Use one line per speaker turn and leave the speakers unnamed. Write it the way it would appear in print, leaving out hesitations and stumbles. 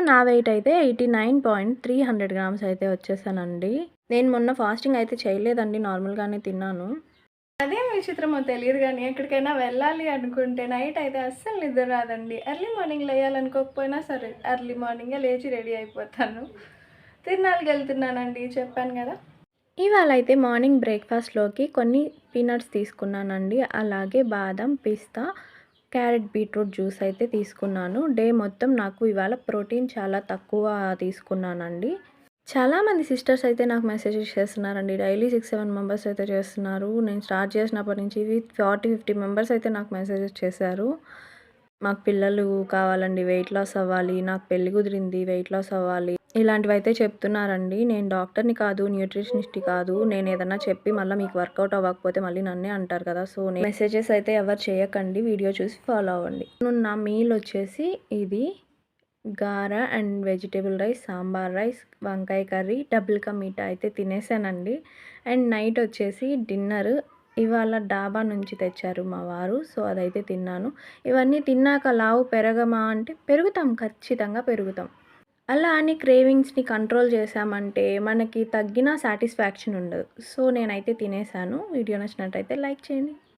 నా వెయిట్ అయితే 89.300 గ్రామ్స్ అయితే వచ్చేసానండి. నేను మొన్న ఫాస్టింగ్ అయితే చేయలేదండి, నార్మల్‌గానే తిన్నాను. అదేం విచిత్రమో తెలియదు గానీ, ఎక్కడికైనా వెళ్ళాలి అనుకుంటే నైట్ అయితే అస్సలు నిద్ర రాదండి. ఎర్లీ మార్నింగ్ లేయాలనుకోకపోయినా సరే, ఎర్లీ మార్నింగే లేచి రెడీ అయిపోతాను. తిరునాళ్ళకెళ్తున్నానండి చెప్పాను గదా! ఇవాళ అయితే మార్నింగ్ బ్రేక్‌ఫాస్ట్‌లోకి కొన్ని పీనట్స్ తీసుకున్నానండి. అలాగే బాదం, పిస్తా, క్యారెట్, బీట్రూట్ జ్యూస్ అయితే తీసుకున్నాను. డే మొత్తం నాకు ఇవాళ ప్రోటీన్ చాలా తక్కువ తీసుకున్నానండి. చాలామంది సిస్టర్స్ అయితే నాకు మెసేజెస్ చేస్తున్నారండి. డైలీ 6, 7 మెంబర్స్ అయితే చేస్తున్నారు. నేను స్టార్ట్ చేసినప్పటి నుంచి 40, 50 మెంబర్స్ అయితే నాకు మెసేజెస్ చేశారు. మాకు పిల్లలు కావాలండి, వెయిట్ లాస్ అవ్వాలి, నాకు పెళ్లి కుదిరింది, వెయిట్ లాస్ అవ్వాలి, ఇలాంటివైతే చెప్తున్నారండి. నేను డాక్టర్‌ని కాదు, న్యూట్రిషనిస్ట్‌ని కాదు. నేను ఏదన్నా చెప్పి మళ్ళీ మీకు వర్కౌట్ అవ్వకపోతే మళ్ళీ నన్నే అంటారు కదా! సో, మెసేజెస్ అయితే ఎవరు చేయకండి. వీడియో చూసి ఫాలో అవ్వండి. నా మీల్ వచ్చేసి ఇది గారా and vegetable rice, sambar rice, వంకాయ కర్రీ, డబుల్ కా మీఠా అయితే తినేసానండి. అండ్ నైట్ వచ్చేసి డిన్నర్ ఇవాళ డాబా నుంచి తెచ్చారు మా వారు. సో, అదైతే తిన్నాను. ఇవన్నీ తిన్నాక లావు పెరగమా అంటే పెరుగుతాం, ఖచ్చితంగా పెరుగుతాం. అలా అని క్రేవింగ్స్‌ని కంట్రోల్ చేశామంటే మనకి తగ్గిన సాటిస్ఫాక్షన్ ఉండదు. సో, నేనైతే తినేసాను. వీడియో నచ్చినట్టయితే లైక్ చేయండి.